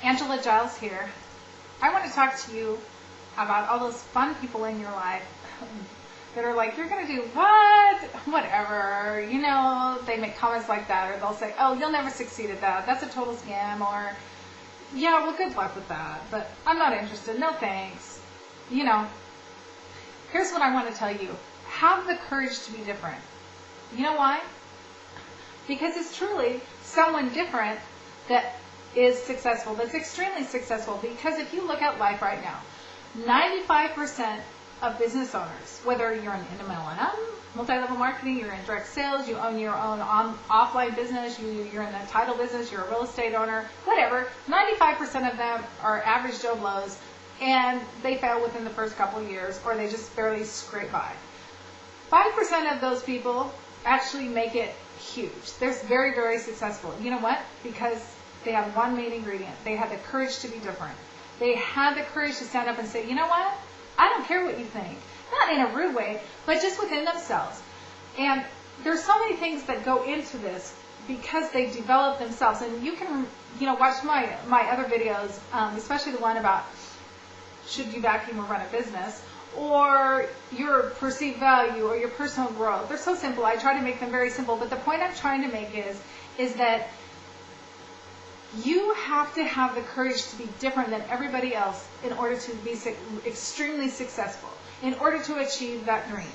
Angela Giles here. I want to talk to you about all those fun people in your life that are like, you're going to do what? Whatever. You know, they make comments like that, or they'll say, oh, you'll never succeed at that. That's a total scam. Or, yeah, well, good luck with that. But I'm not interested. No thanks. You know, here's what I want to tell you. Have the courage to be different. You know why? Because it's truly someone different that is successful, that's extremely successful. Because if you look at life right now, 95% of business owners, whether you're in MLM, multi-level marketing, you're in direct sales, you own your own offline business, you're in the title business, you're a real estate owner, whatever, 95% of them are average Joe Blows, and they fail within the first couple of years, or they just barely scrape by. 5% of those people actually make it huge. They're very, very successful. You know what? Because they have one main ingredient. They had the courage to be different. They had the courage to stand up and say, you know what? I don't care what you think. Not in a rude way, but just within themselves. And there's so many things that go into this because they develop themselves. And you can, watch my other videos, especially the one about should you vacuum or run a business, or your perceived value, or your personal growth. They're so simple. I try to make them very simple. But the point I'm trying to make is that you have to have the courage to be different than everybody else in order to be extremely successful, in order to achieve that dream.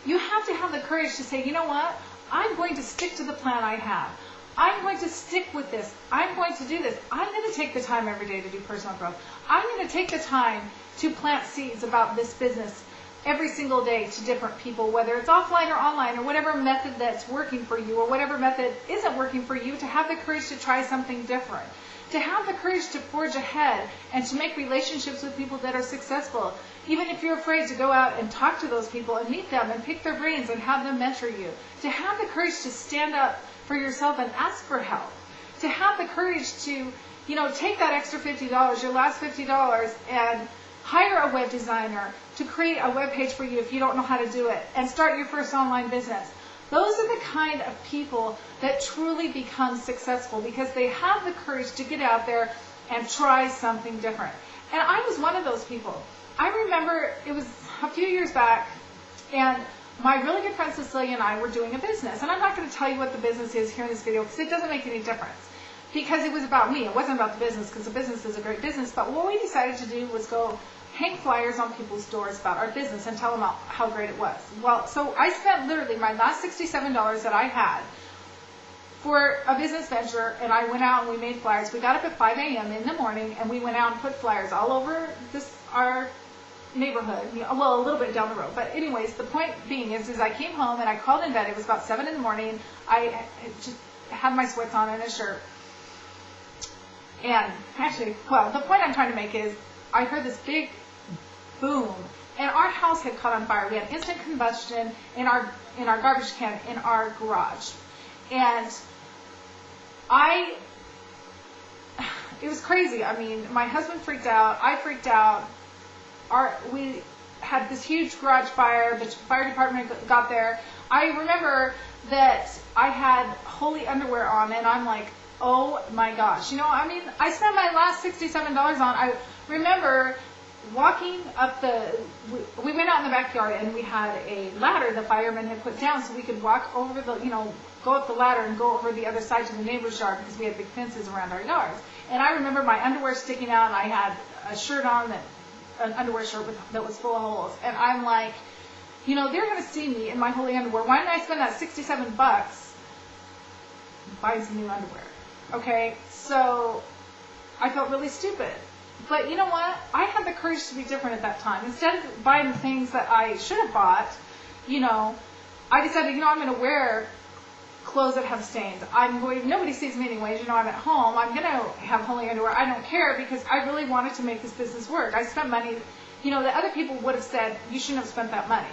You have to have the courage to say, you know what? I'm going to stick to the plan I have. I'm going to stick with this. I'm going to do this. I'm going to take the time every day to do personal growth. I'm going to take the time to plant seeds about this business every single day to different people, whether it's offline or online, or whatever method that's working for you, or whatever method isn't working for you, to have the courage to try something different, to have the courage to forge ahead and to make relationships with people that are successful, even if you're afraid to go out and talk to those people and meet them and pick their brains and have them mentor you, to have the courage to stand up for yourself and ask for help, to have the courage to, take that extra $50, your last $50, and hire a web designer to create a web page for you if you don't know how to do it, and start your first online business. Those are the kind of people that truly become successful because they have the courage to get out there and try something different. And I was one of those people. I remember it was a few years back, and my really good friend Cecilia and I were doing a business. And I'm not going to tell you what the business is here in this video because it doesn't make any difference. Because it was about me. It wasn't about the business, because the business is a great business. But what we decided to do was go hang flyers on people's doors about our business and tell them how great it was. Well, so I spent literally my last $67 that I had for a business venture, and I went out and we made flyers. We got up at 5 a.m. in the morning, and we went out and put flyers all over our neighborhood, well, a little bit down the road. But anyways, the point being is I came home and I crawled in bed. It was about 7 in the morning. I just had my sweats on and a shirt. And actually, well, the point I'm trying to make is I heard this big boom, and our house had caught on fire. We had instant combustion in our garbage can in our garage. And it was crazy. I mean, my husband freaked out. I freaked out. We had this huge garage fire. The fire department got there. I remember that I had holy underwear on, and I'm like, oh my gosh. I spent my last $67 on. I remember walking up we went out in the backyard, and we had a ladder the firemen had put down so we could walk over go up the ladder and go over the other side to the neighbor's yard because we had big fences around our yards. And I remember my underwear sticking out, and I had a shirt on, an underwear shirt that was full of holes. And I'm like, they're going to see me in my holy underwear. Why didn't I spend that $67 buying some new underwear? Okay, so I felt really stupid. But you know what? I had the courage to be different at that time. Instead of buying the things that I should have bought, I decided, I'm going to wear clothes that have stains. Nobody sees me anyways. I'm at home. I'm going to have holy underwear. I don't care because I really wanted to make this business work. I spent money, the other people would have said, you shouldn't have spent that money.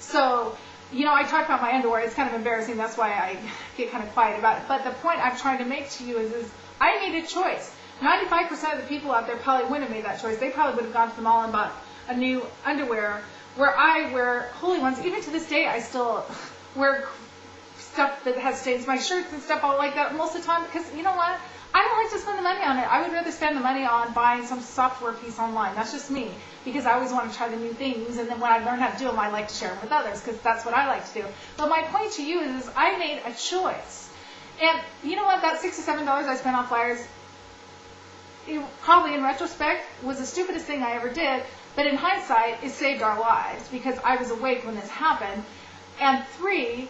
So, I talk about my underwear. It's kind of embarrassing. That's why I get kind of quiet about it. But the point I'm trying to make to you is I made a choice. 95% of the people out there probably wouldn't have made that choice. They probably would have gone to the mall and bought a new underwear, where I wear holy ones. Even to this day, I still wear stuff that has stains. My shirts and stuff all like that most of the time because, you know what? I don't like to spend the money on it. I would rather spend the money on buying some software piece online. That's just me, because I always want to try the new things, and then when I learn how to do them, I like to share them with others, because that's what I like to do. But my point to you is I made a choice. And you know what? That $67 I spent on flyers, it probably in retrospect was the stupidest thing I ever did, but in hindsight, it saved our lives, because I was awake when this happened. And 3,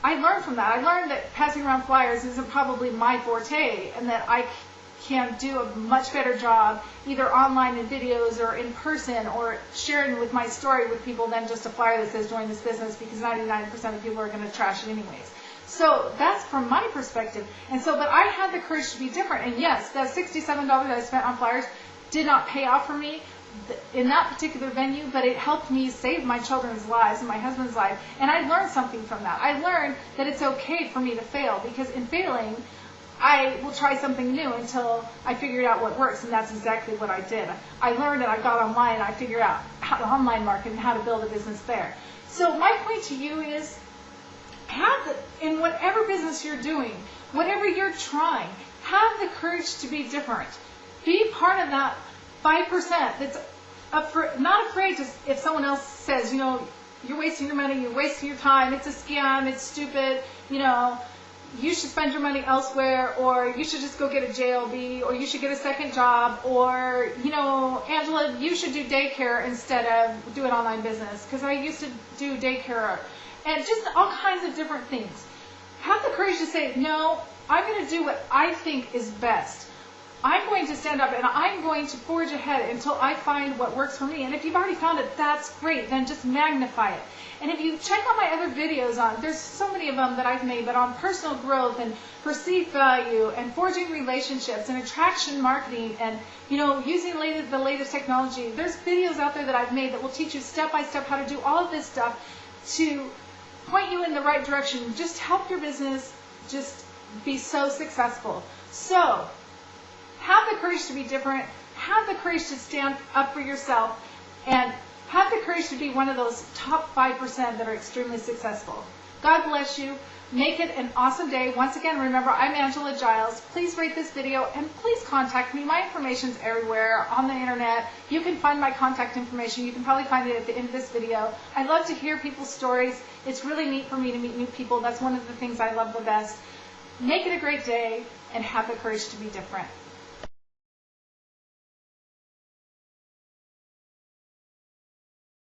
I learned from that. I learned that passing around flyers isn't probably my forte, and that I can do a much better job either online in videos or in person or sharing with my story with people than just a flyer that says join this business, because 99% of people are going to trash it anyways. So that's from my perspective. And so, but I had the courage to be different. And yes, that $67 I spent on flyers did not pay off for me in that particular venue, but it helped me save my children's lives and my husband's life. And I learned something from that. I learned that it's okay for me to fail, because in failing, I will try something new until I figured out what works, and that's exactly what I did. I learned, and I got online, and I figured out how to online market and how to build a business there. So my point to you is, in whatever business you're doing, whatever you're trying, have the courage to be different. Be part of that 5% that's not afraid to, if someone else says, you know, you're wasting your money, you're wasting your time, it's a scam, it's stupid, you know, you should spend your money elsewhere, or you should just go get a JLB, or you should get a second job, or, you know, Angela, you should do daycare instead of do an online business, because I used to do daycare, and just all kinds of different things. Have the courage to say, no, I'm going to do what I think is best. I'm going to stand up and I'm going to forge ahead until I find what works for me. And if you've already found it, that's great. Then just magnify it. And if you check out my other videos there's so many of them that I've made, but on personal growth and perceived value and forging relationships and attraction marketing and, you know, using the latest technology. There's videos out there that I've made that will teach you step by step how to do all of this stuff to point you in the right direction. Just help your business just be so successful. So, have the courage to be different, have the courage to stand up for yourself, and have the courage to be one of those top 5% that are extremely successful. God bless you. Make it an awesome day. Once again, remember, I'm Angela Giles. Please rate this video, and please contact me. My information's everywhere on the internet. You can find my contact information. You can probably find it at the end of this video. I love to hear people's stories. It's really neat for me to meet new people. That's one of the things I love the best. Make it a great day, and have the courage to be different.